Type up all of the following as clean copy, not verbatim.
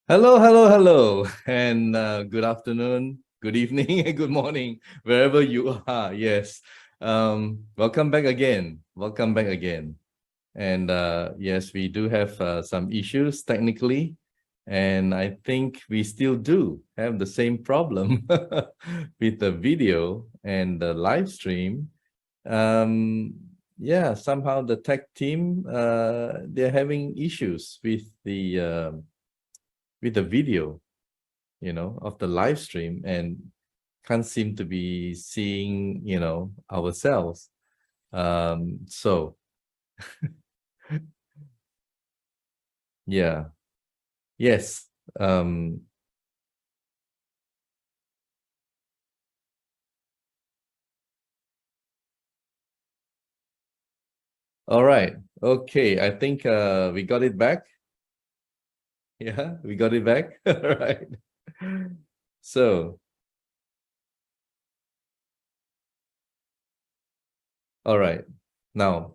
Hello, hello, hello, and good afternoon, good evening, and good morning, wherever you are. Yes, welcome back again. Welcome back again. And yes, we do have some issues technically, and I think we still do have the same problem with the video and the live stream. Um, yeah, somehow the tech team they're having issues with the video, of the live stream and can't seem to be seeing, ourselves. So yeah, yes. Um, all right. Okay. I think we got it back. Yeah, we got it back. All right. So, all right. Now,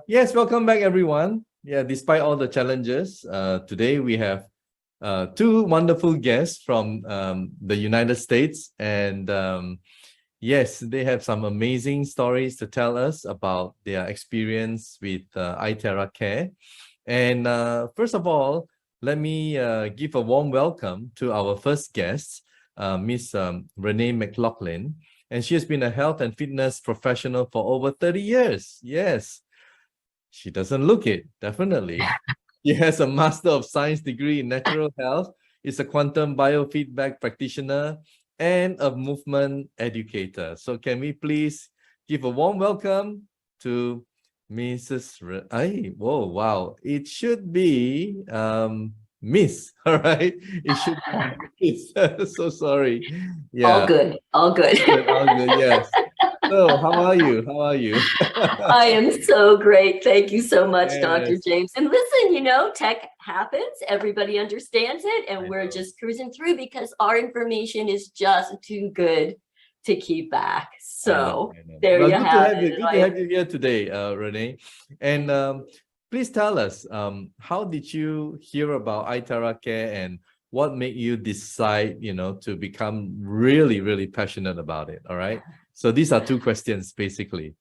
yes, welcome back, everyone. Yeah, despite all the challenges, today we have two wonderful guests from the United States. And yes, they have some amazing stories to tell us about their experience with IteraCare. And first of all, let me give a warm welcome to our first guest, Miss Renee McLaughlin. And she has been a health and fitness professional for over 30 years. Yes, she doesn't look it, definitely. She has a Master of Science degree in Natural Health, is a quantum biofeedback practitioner, and a movement educator. So can we please give a warm welcome to Mrs. Whoa, wow. It should be Miss, all right? It should be Miss. So sorry. All Yeah, good, all good. all good, yes. So how are you? How are you? I am so great. Thank you so much, Dr. Yes, James. And listen, tech happens, everybody understands it, and I we're know. just cruising through because our information is just too good to keep back. I know, So I know. there Well, you good to have have it. you. And Good to have you here today, Renee. And please tell us, how did you hear about IteraCare and what made you decide, to become really, really passionate about it? All right. So these are two questions, basically.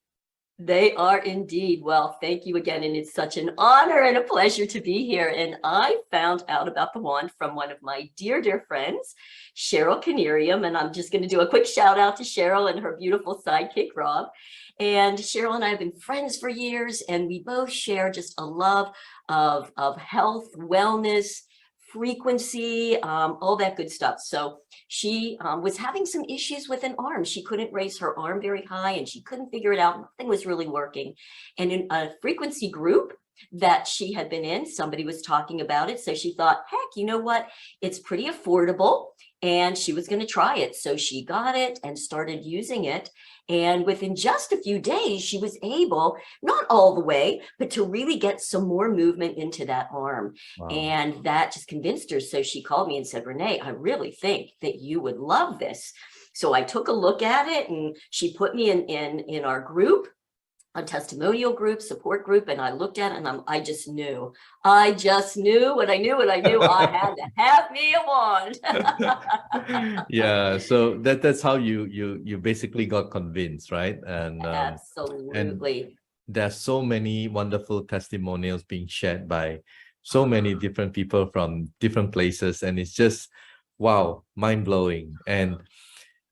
They are indeed. Well, thank you again. And it's such an honor and a pleasure to be here. And I found out about the wand from one of my dear, dear friends, Cheryl Canerium. And I'm just going to do a quick shout out to Cheryl and her beautiful sidekick, Rob. And Cheryl and I have been friends for years, and we both share just a love of health, wellness, frequency, all that good stuff. So she was having some issues with an arm. She couldn't raise her arm very high and she couldn't figure it out. Nothing was really working. And in a frequency group that she had been in, somebody was talking about it. So she thought, heck, you know what? It's pretty affordable. And she was going to try it. So she got it and started using it. And within just a few days, she was able, not all the way, but to really get some more movement into that arm. Wow. And that just convinced her. So she called me and said, Renee, I really think that you would love this. So I took a look at it and she put me in our group, a testimonial group, support group, and I looked at it and I just knew what I knew. I had to have me a wand. Yeah, so that's how you basically got convinced, right? And Absolutely. there are so many wonderful testimonials being shared by so many different people from different places, and it's just wow, mind-blowing. And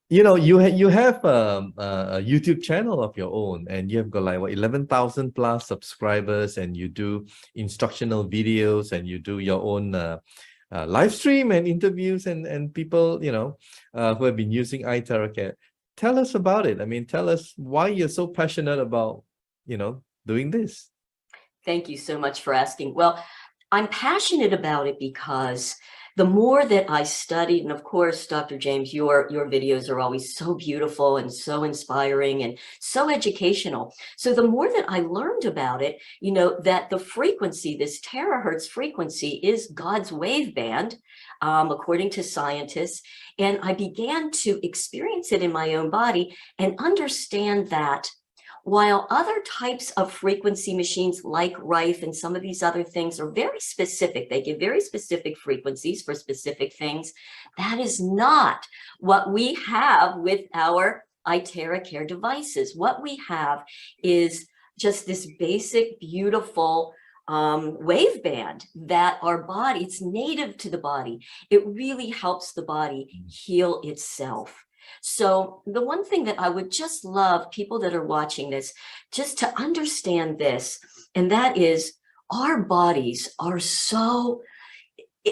you have a YouTube channel of your own, and you have got like what 11,000 plus subscribers, and you do instructional videos, and you do your own live stream and interviews, and people who have been using iTeraCare. Tell us about it. I mean, tell us why you're so passionate about doing this. Thank you so much for asking. Well, I'm passionate about it because the more that I studied, and of course, Dr. James, your videos are always so beautiful and so inspiring and so educational. So the more that I learned about it, that the frequency, this terahertz frequency, is God's wave band, according to scientists. And I began to experience it in my own body and understand that while other types of frequency machines like Rife and some of these other things are very specific, they give very specific frequencies for specific things, that is not what we have with our IteraCare devices. What we have is just this basic, beautiful waveband that our body, it's native to the body. It really helps the body heal itself. So the one thing that I would just love people that are watching this just to understand this, and that is our bodies are so,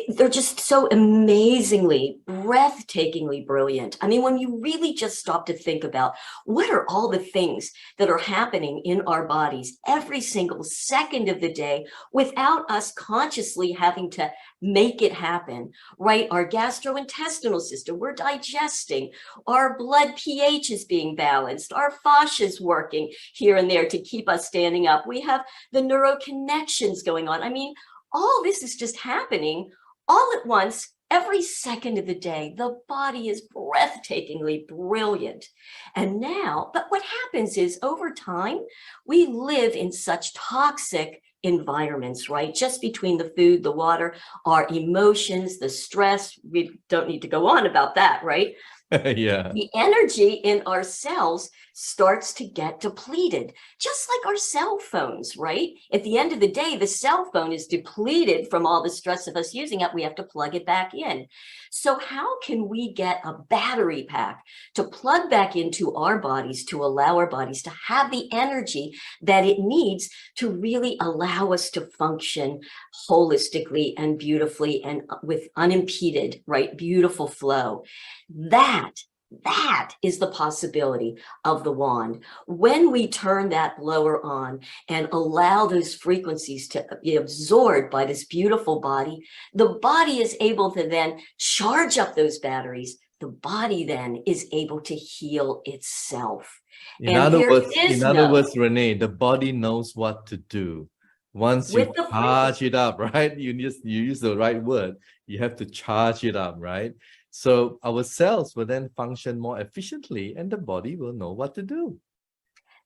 they're just so amazingly, breathtakingly brilliant. I mean, when you really just stop to think about what are all the things that are happening in our bodies every single second of the day without us consciously having to make it happen, right? Our gastrointestinal system, we're digesting, our blood pH is being balanced, our fascia is working here and there to keep us standing up. We have the neuroconnections going on. I mean, all this is just happening all at once, every second of the day. The body is breathtakingly brilliant. And now, but what happens is over time, we live in such toxic environments, right? Just between the food, the water, our emotions, the stress, we don't need to go on about that, right? Yeah. The energy in our cells starts to get depleted, just like our cell phones, right? At the end of the day, the cell phone is depleted from all the stress of us using it. We have to plug it back in. So how can we get a battery pack to plug back into our bodies to allow our bodies to have the energy that it needs to really allow us to function holistically and beautifully and with unimpeded, right? Beautiful flow. That is the possibility of the wand. When we turn that blower on and allow those frequencies to be absorbed by this beautiful body, the body is able to then charge up those batteries. The body then is able to heal itself. In other No, words, Renee, the body knows what to do. Once you with the charge it up, right? You use the right word. You have to charge it up, right? So our cells will then function more efficiently and the body will know what to do.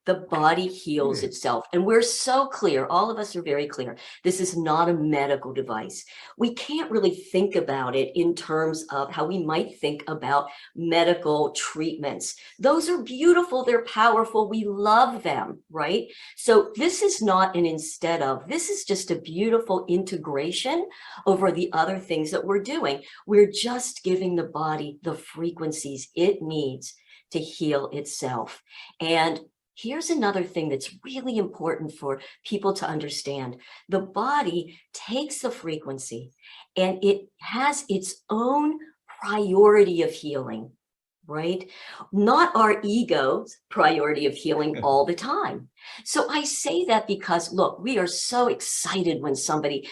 The body heals itself. And we're so clear, all of us are very clear, this is not a medical device. We can't really think about it in terms of how we might think about medical treatments. Those are beautiful, they're powerful, we love them, right? So this is not an instead of, this is just a beautiful integration over the other things that we're doing. We're just giving the body the frequencies it needs to heal itself. And here's another thing that's really important for people to understand. The body takes the frequency and it has its own priority of healing, right? Not our ego's priority of healing all the time. So I say that because, look, we are so excited when somebody,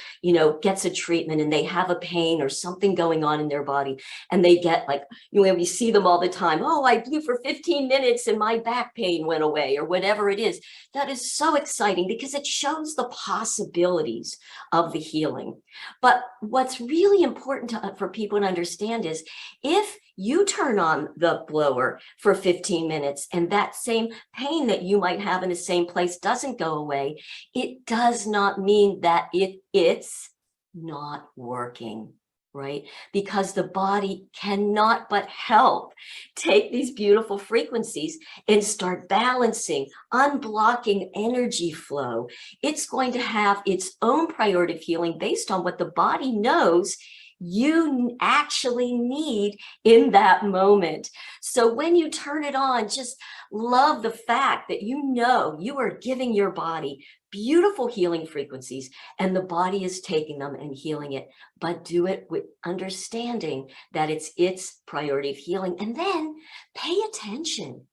gets a treatment and they have a pain or something going on in their body and they get like, we see them all the time. Oh, I blew for 15 minutes and my back pain went away or whatever it is. That is so exciting because it shows the possibilities of the healing. But what's really important for people to understand is if you turn on the blower for 15 minutes and that same pain that you might have in the same place doesn't go away, it does not mean that it's not working, right? Because the body cannot but help take these beautiful frequencies and start balancing, unblocking energy flow. It's going to have its own priority of healing based on what the body knows you actually need in that moment. So when you turn it on, just love the fact that you are giving your body beautiful healing frequencies and the body is taking them and healing it, but do it with understanding that it's its priority of healing. And then pay attention.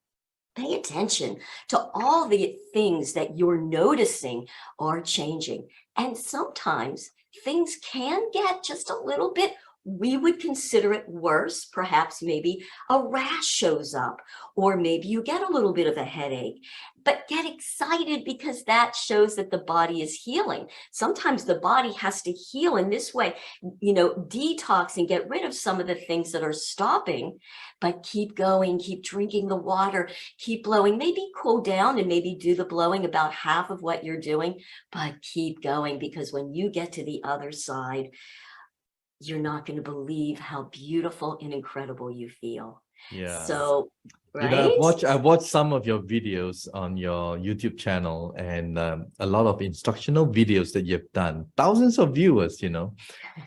Pay attention to all the things that you're noticing are changing. And sometimes things can get just a little bit we would consider it worse. Perhaps maybe a rash shows up, or maybe you get a little bit of a headache, but get excited because that shows that the body is healing. Sometimes the body has to heal in this way, detox and get rid of some of the things that are stopping, but keep going, keep drinking the water, keep blowing, maybe cool down and maybe do the blowing about half of what you're doing, but keep going, because when you get to the other side, you're not going to believe how beautiful and incredible you feel. Yeah. So, I've right? watched some of your videos on your YouTube channel, and a lot of instructional videos that you've done. Thousands of viewers,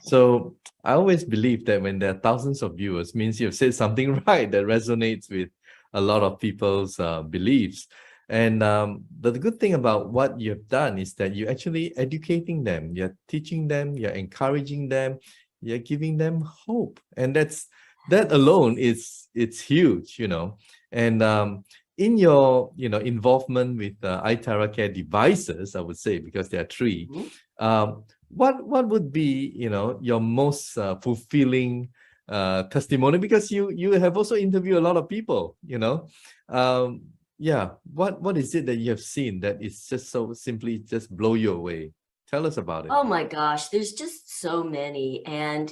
So I always believe that when there are thousands of viewers, means you've said something right that resonates with a lot of people's beliefs. And the good thing about what you've done is that you're actually educating them, you're teaching them, you're encouraging them, you're giving them hope, and that alone it's huge, And in your involvement with IteraCare devices, I would say, because there are three, what would be your most fulfilling testimony? Because you have also interviewed a lot of people, yeah. What is it that you have seen that is just so simply just blow you away? Tell us about it. Oh my gosh, there's just so many. And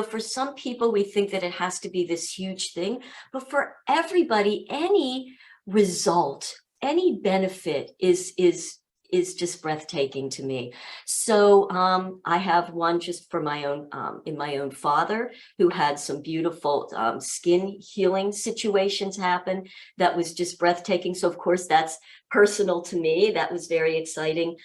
for some people, we think that it has to be this huge thing, but for everybody, any result, any benefit is just breathtaking to me. So I have one just for my own, in my own father, who had some beautiful skin healing situations happen. That was just breathtaking. So of course, that's personal to me. That was very exciting.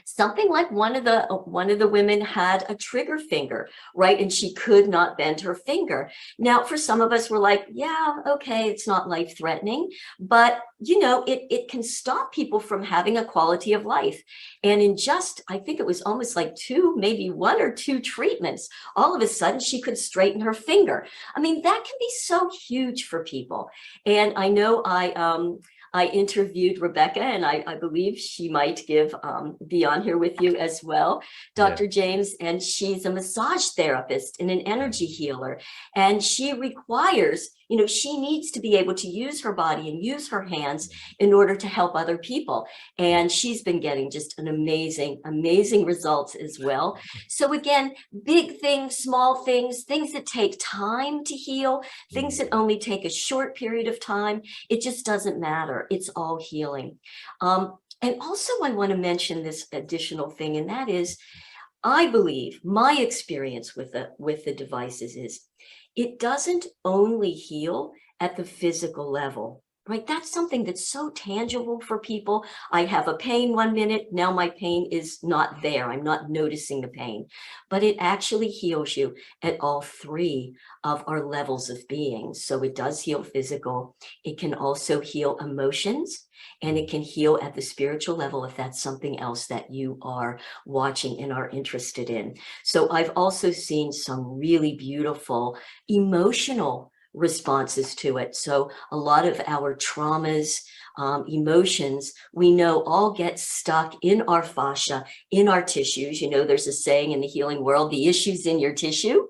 Something like one of the women had a trigger finger, right? And she could not bend her finger. Now, for some of us, we're like, yeah, okay, it's not life-threatening, but it can stop people from having a quality of life. And in just, I think it was almost like maybe 1 or 2 treatments, all of a sudden she could straighten her finger. I mean, that can be so huge for people. And I know I interviewed Rebecca, and I believe she might be on here with you as well, Dr. Yeah. James, and she's a massage therapist and an energy healer. And she requires, she needs to be able to use her body and use her hands in order to help other people. And she's been getting just an amazing, amazing results as well. So again, big things, small things that take time to heal, things that only take a short period of time, it just doesn't matter. It's all healing. And also I want to mention this additional thing, and that is, I believe my experience with the devices is it doesn't only heal at the physical level, right? That's something that's so tangible for people. I have a pain 1 minute, now my pain is not there. I'm not noticing the pain, but it actually heals you at all 3 of our levels of being. So it does heal physical. It can also heal emotions, and it can heal at the spiritual level if that's something else that you are watching and are interested in. So I've also seen some really beautiful emotional responses to it. So a lot of our traumas, emotions, we know all get stuck in our fascia, in our tissues. There's a saying in the healing world, the issue's in your tissue.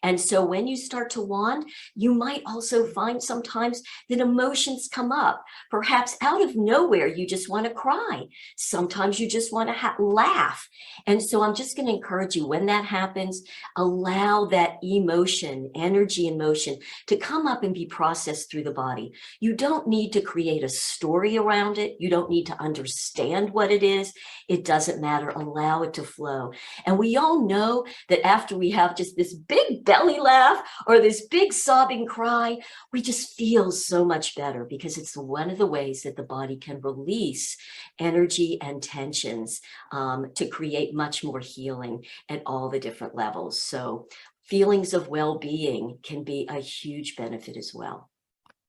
And so when you start to wand, you might also find sometimes that emotions come up. Perhaps out of nowhere, you just want to cry. Sometimes you just want to laugh. And so I'm just going to encourage you, when that happens, allow that emotion, energy and motion to come up and be processed through the body. You don't need to create a story around it. You don't need to understand what it is. It doesn't matter. Allow it to flow. And we all know that after we have just this big belly laugh or this big sobbing cry, we just feel so much better, because it's one of the ways that the body can release energy and tensions to create much more healing at all the different levels. So feelings of well-being can be a huge benefit as well.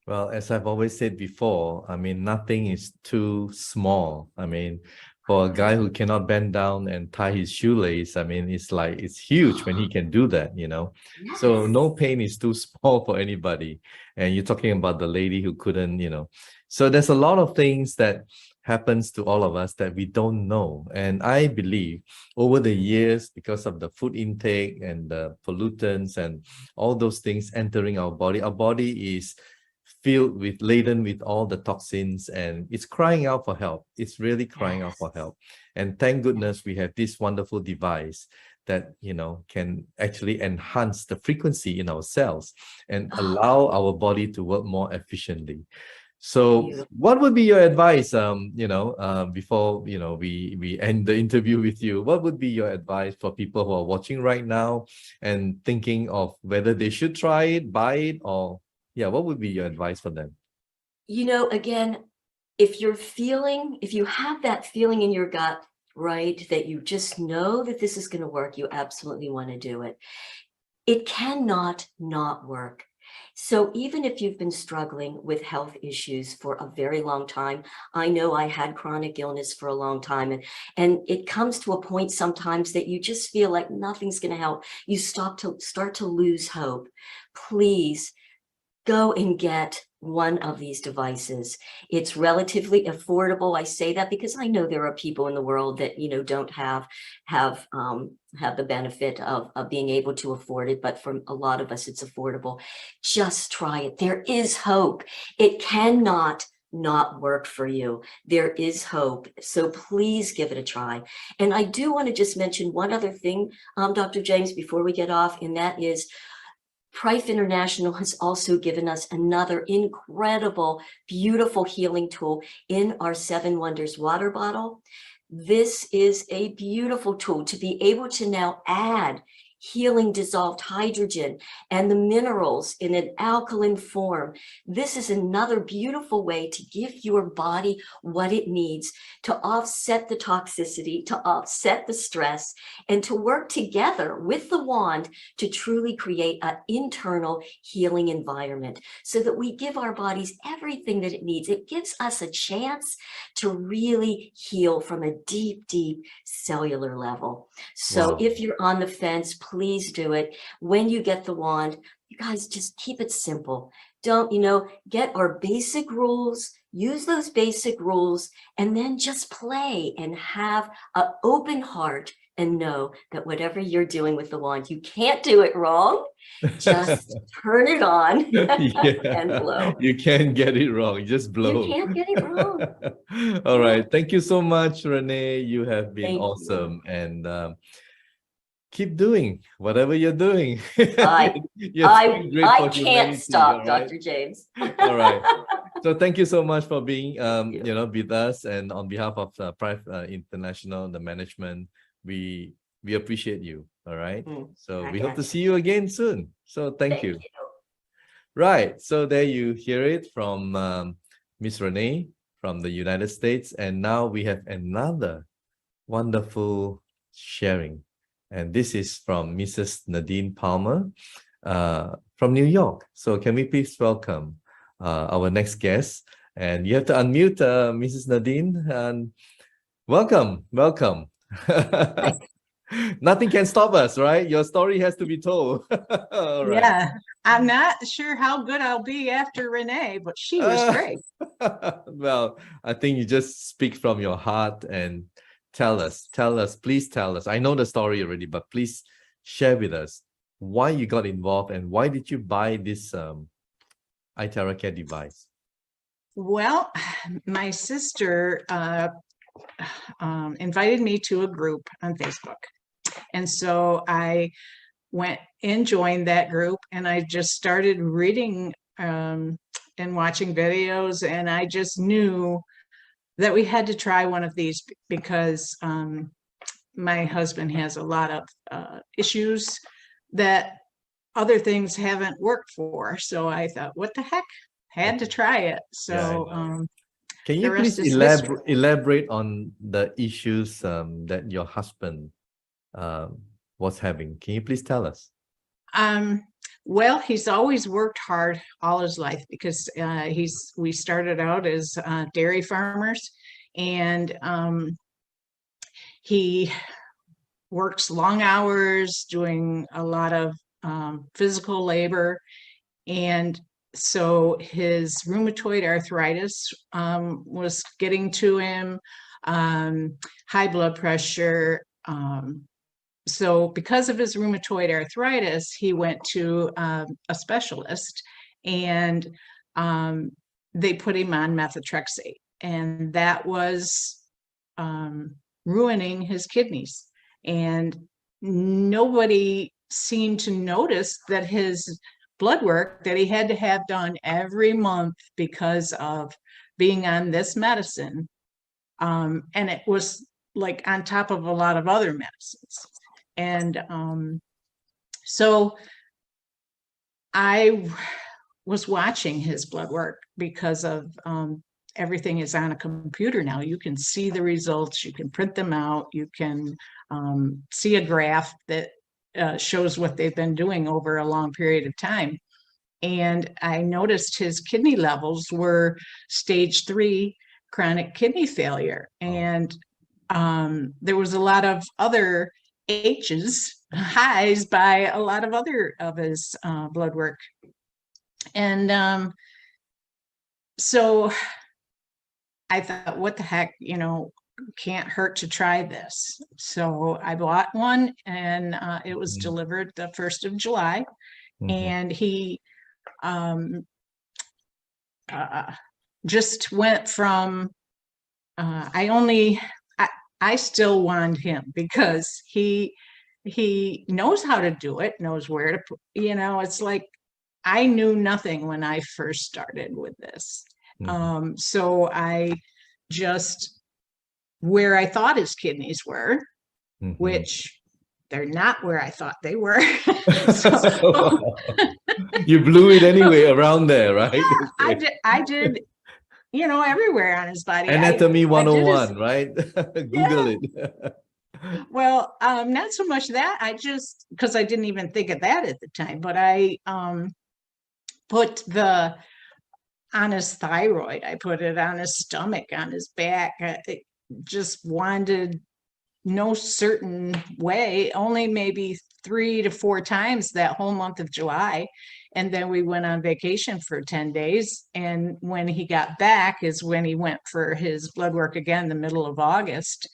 Well, as I've always said before, I mean, nothing is too small. I mean, for a guy who cannot bend down and tie his shoelace, I mean, it's huge when he can do that, Yes. So no pain is too small for anybody. And you're talking about the lady who couldn't, So there's a lot of things that happens to all of us that we don't know. And I believe over the years, because of the food intake and the pollutants and all those things entering our body is filled with, laden with all the toxins, and it's crying out for help. It's really crying out for help. And thank goodness we have this wonderful device that, you know, can actually enhance the frequency in our cells and allow our body to work more efficiently. So what would be your advice, before, we end the interview with you? What would be your advice for people who are watching right now and thinking of whether they should try it, buy it, or what would be your advice for them? Again, if you have that feeling in your gut, right, that you just know that this is going to work, you absolutely want to do it. It cannot not work. So even if you've been struggling with health issues for a very long time, I know I had chronic illness for a long time, and it comes to a point sometimes that you just feel like nothing's going to help. You start to lose hope. Please go and get one of these devices. It's relatively affordable. I say that because I know there are people in the world that, don't have the benefit of being able to afford it. But for a lot of us, it's affordable. Just try it. There is hope. It cannot not work for you. There is hope. So please give it a try. And I do want to just mention one other thing, Dr. James, before we get off, and that is Prife International has also given us another incredible, beautiful healing tool in our 7 Wonders water bottle. This is a beautiful tool to be able to now add healing dissolved hydrogen and the minerals in an alkaline form. This is another beautiful way to give your body what it needs to offset the toxicity, to offset the stress, and to work together with the wand to truly create an internal healing environment so that we give our bodies everything that it needs. It gives us a chance to really heal from a deep, deep cellular level. So if you're on the fence, please do it. When you get the wand, you guys just keep it simple. Don't, get our basic rules, use those basic rules, and then just play and have an open heart and know that whatever you're doing with the wand, you can't do it wrong. Just turn it on and blow. You can't get it wrong. Just blow. You can't get it wrong. All right. Thank you so much, Renee. You have been Thank awesome. And keep doing whatever you're doing. I can't stop, right? Dr. James. All right. So thank you so much for being, with us, and on behalf of Prife International, the management, we appreciate you. All right. So we hope to see you again soon. So thank you. Right. So there you hear it from Miss Renee from the United States, and now we have another wonderful sharing. And this is from Mrs. Nadine Palmer from New York. So can we please welcome our next guest? And you have to unmute Mrs. Nadine. And welcome. Nothing can stop us, right? Your story has to be told. All right. Yeah, I'm not sure how good I'll be after Renee, but she was great. Well, I think you just speak from your heart and tell us, please tell us. I know the story already, but please share with us why you got involved and why did you buy this IteraCare device? Well, my sister invited me to a group on Facebook. And so I went and joined that group, and I just started reading and watching videos, and I just knew that we had to try one of these because my husband has a lot of issues that other things haven't worked for. So I thought, what the heck? Had to try it. So can you please elaborate on the issues that your husband was having? Can you please tell us? Well, he's always worked hard all his life because we started out as dairy farmers, and he works long hours doing a lot of physical labor. And so his rheumatoid arthritis was getting to him, high blood pressure. So because of his rheumatoid arthritis, he went to a specialist, and they put him on methotrexate, and that was ruining his kidneys. And nobody seemed to notice that his blood work that he had to have done every month because of being on this medicine, and it was like on top of a lot of other medicines. And so I was watching his blood work because of everything is on a computer now. You can see the results, you can print them out, you can see a graph that shows what they've been doing over a long period of time. And I noticed his kidney levels were stage 3 chronic kidney failure. And there was a lot of other highs by a lot of other of his blood work. And so I thought, what the heck, can't hurt to try this. So I bought one, and it was delivered the 1st of July. And he just went from, I still want him because he knows how to do it, knows where to put, it's like, I knew nothing when I first started with this. So I just, where I thought his kidneys were, which they're not where I thought they were. You blew it anyway around there, right? Yeah, I did, everywhere on his body. Anatomy 101, right? Google it. Well, not so much that. I just, because I didn't even think of that at the time, but I put on his thyroid, I put it on his stomach, on his back. I just wanted no certain way, only maybe 3 to 4 times that whole month of July. And then we went on vacation for 10 days. And when he got back is when he went for his blood work again, the middle of August.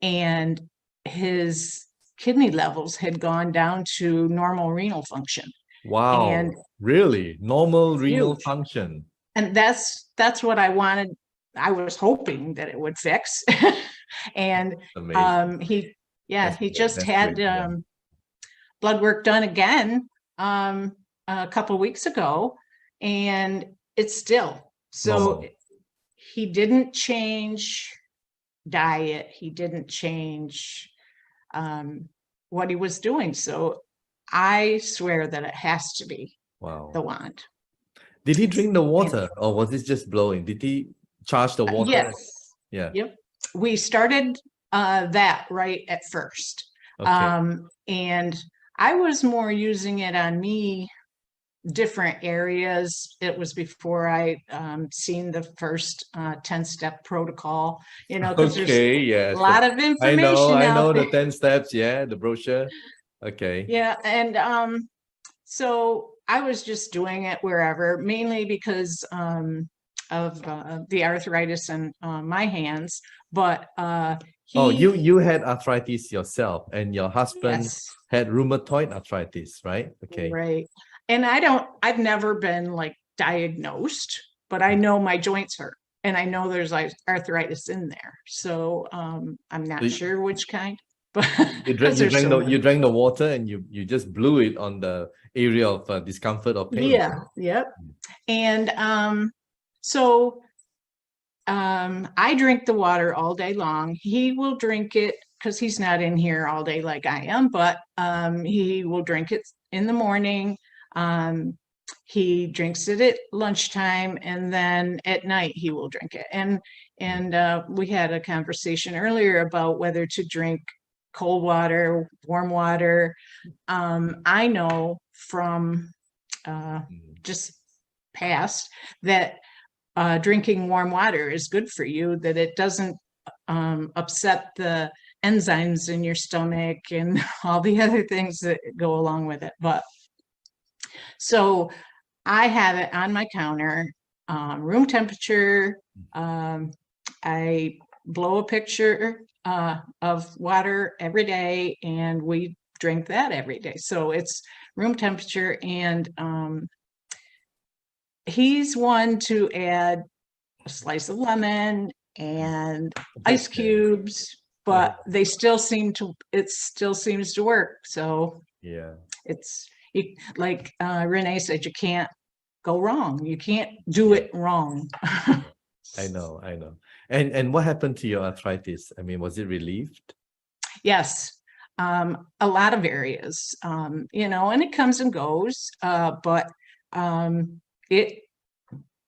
And his kidney levels had gone down to normal renal function. Wow. And really? Normal renal function. And that's what I wanted. I was hoping that it would fix. And he just had blood work done again a couple weeks ago, and it's still so. He didn't change diet. He didn't change what he was doing. So I swear that it has to be the wand. Did he drink the water, or was it just blowing? Did he charge the water? Yes. Yeah. Yep. We started that right at first. And I was more using it on me, different areas. It was before I seen the first 10-step protocol, because there's a lot of information. I know the 10 steps. Yeah, the brochure. Okay. Yeah. And so I was just doing it wherever, mainly because of the arthritis in my hands. But you had arthritis yourself, and your husband had rheumatoid arthritis, right? Okay. Right. And I've never been like diagnosed, but I know my joints hurt, and I know there's like arthritis in there. So I'm not sure which kind. But you drank the water, and you just blew it on the area of discomfort or pain. Yeah. Yep. And so I drink the water all day long. He will drink it because he's not in here all day like I am, but he will drink it in the morning. He drinks it at lunchtime, and then at night he will drink it. And we had a conversation earlier about whether to drink cold water, warm water. I know from just past that drinking warm water is good for you, that it doesn't upset the enzymes in your stomach and all the other things that go along with it. But so I have it on my counter, room temperature. I blow a pitcher of water every day, and we drink that every day. So it's room temperature, and he's one to add a slice of lemon and ice cubes, but they still it still seems to work. So Yeah. it's like Renee said, you can't go wrong. You can't do it wrong. I know. And what happened to your arthritis? I mean, was it relieved? Yes, a lot of areas, you know, and it comes and goes, but it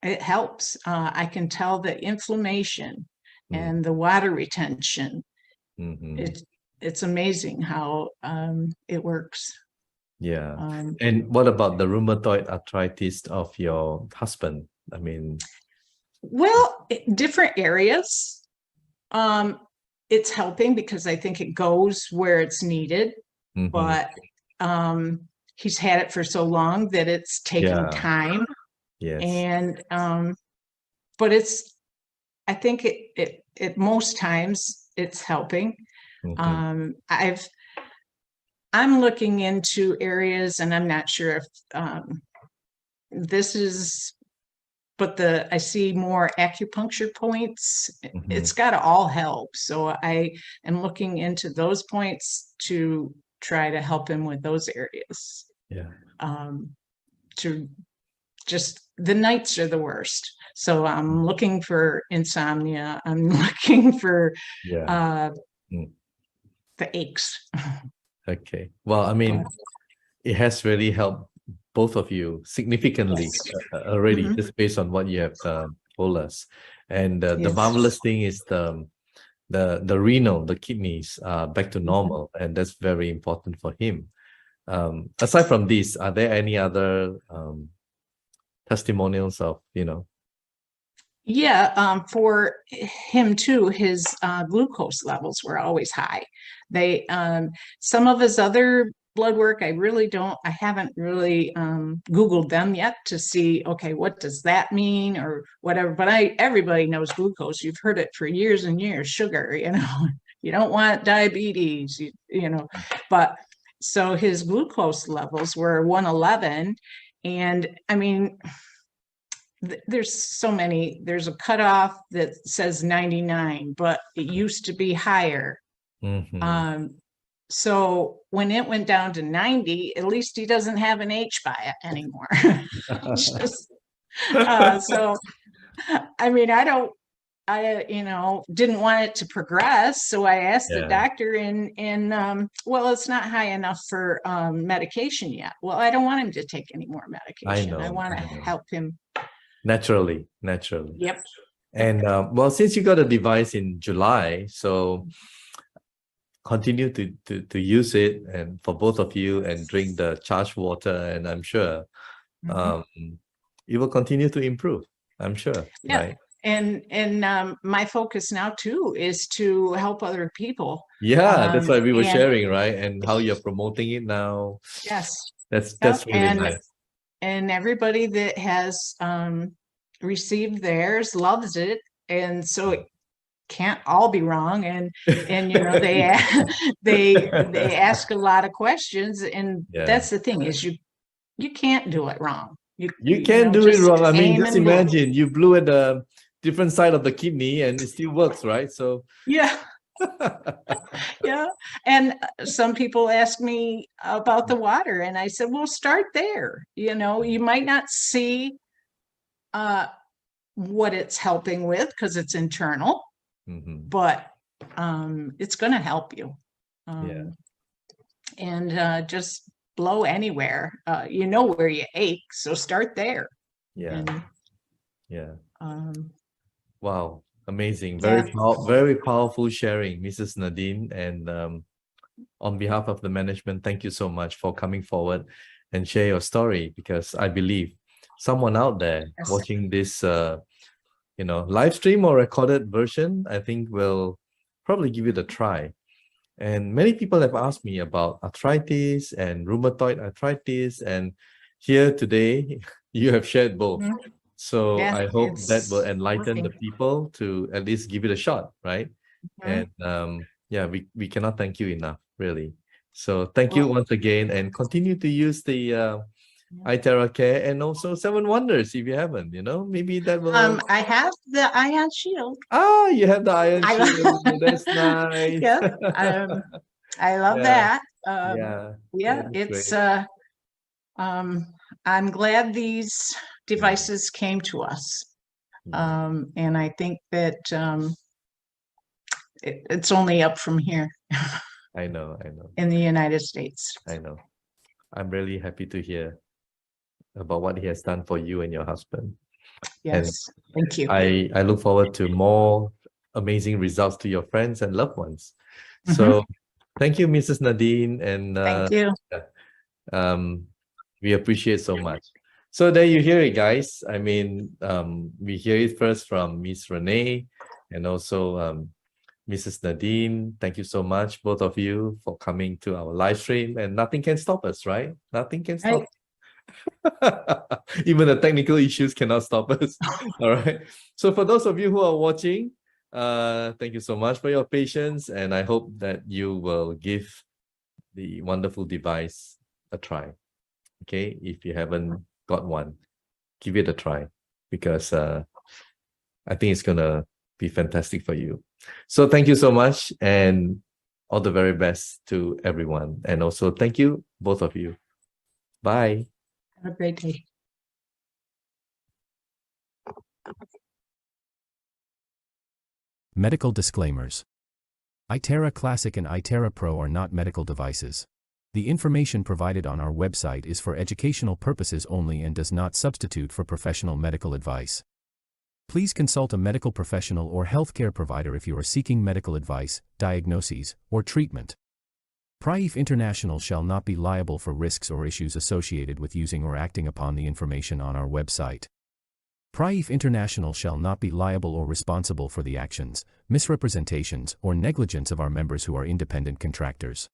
helps. I can tell the inflammation and the water retention. It's amazing how it works. Yeah. And what about the rheumatoid arthritis of your husband? I mean, well, different areas. It's helping because I think it goes where it's needed, but he's had it for so long that it's taking time. Yes. And but I think it most times it's helping. I'm looking into areas, and I'm not sure if this is, but I see more acupuncture points. It's got to all help. So I am looking into those points to try to help him with those areas. Yeah. To just, the nights are the worst. So I'm looking for insomnia. I'm looking for the aches. Okay. Well, I mean, it has really helped both of you significantly already, just based on what you have told us. And the marvelous thing is the renal, the kidneys are back to normal, and that's very important for him. Aside from this, are there any other testimonials of, you know? Yeah, for him too, his glucose levels were always high. They some of his other blood work, I haven't really Googled them yet to see, okay, what does that mean or whatever. But everybody knows glucose. You've heard it for years and years. Sugar, you know, you don't want diabetes, you know. But so his glucose levels were 111, and I mean, there's so many. There's a cutoff that says 99, but it used to be higher. So when it went down to 90, at least he doesn't have an H by it anymore. So I mean, I you know, didn't want it to progress, so I asked the doctor, and well, it's not high enough for medication yet. Well, I don't want him to take any more medication. I want to help him naturally. Yep. And well, since you got a device in July, so continue to use it, and for both of you, and drink the charged water, and I'm sure it will continue to improve. I'm sure. Yeah. Right? And my focus now too is to help other people. Yeah, that's why we were sharing, right? And how you're promoting it now. Yes. That's really nice. And everybody that has received theirs loves it, and so it can't all be wrong. And you know, they ask a lot of questions, and that's the thing, is you can't do it wrong. You can't do it wrong. I mean, just imagine you blew at a different side of the kidney and it still works, right? So yeah. Yeah. And some people ask me about the water, and I said, well, start there. You know, you might not see what it's helping with because it's internal, but it's going to help you. And just blow anywhere. You know where you ache, so start there. Wow, amazing. Very powerful sharing, Mrs. Nadine. And on behalf of the management, thank you so much for coming forward and share your story, because I believe someone out there watching this you know, live stream or recorded version, I think will probably give it a try. And many people have asked me about arthritis and rheumatoid arthritis, and here today you have shared both. Mhm. So Yeah, I hope that will it's enlighten the working. people to at least give it a shot, right? Mhm. And yeah, we cannot thank you enough, really. So thank you Well, once again, and continue to use the yeah. IteraCare and also Seven Wonders if you haven't, maybe that will. I have the Ion Shield. Ah, you have the Iron I Shield. That's nice. yeah, I love Yeah, that. yeah, Yeah, that's it's great. um, I'm glad these devices came to us. And I think that it's only up from here I know, I know, in the United States. I know. I'm really happy to hear about what he has done for you and your husband. And Yes, thank you. I look forward to more amazing results to your friends and loved ones. Mhm. So thank you, Mrs. Nadine, and Thank you. we appreciate so much. So there you hear it, guys. I mean, we hear it first from Miss Renee and also Mrs. Nadine. Thank you so much, both of you, for coming to our live stream. And nothing can stop us, right? Nothing can stop. Right. Even the technical issues cannot stop us. All right. So for those of you who are watching, thank you so much for your patience, and I hope that you will give the wonderful device a try. Okay, if you haven't got one, give it a try, because I think it's gonna be fantastic for you. So thank you so much, and all the very best to everyone. And also thank you, both of you. Bye. Have a great day. Medical disclaimers. Itera Classic and Itera Pro are not medical devices. The information provided on our website is for educational purposes only and does not substitute for professional medical advice. Please consult a medical professional or healthcare provider if you are seeking medical advice, diagnoses, or treatment. Prife International shall not be liable for risks or issues associated with using or acting upon the information on our website. Prife International shall not be liable or responsible for the actions, misrepresentations, or negligence of our members who are independent contractors.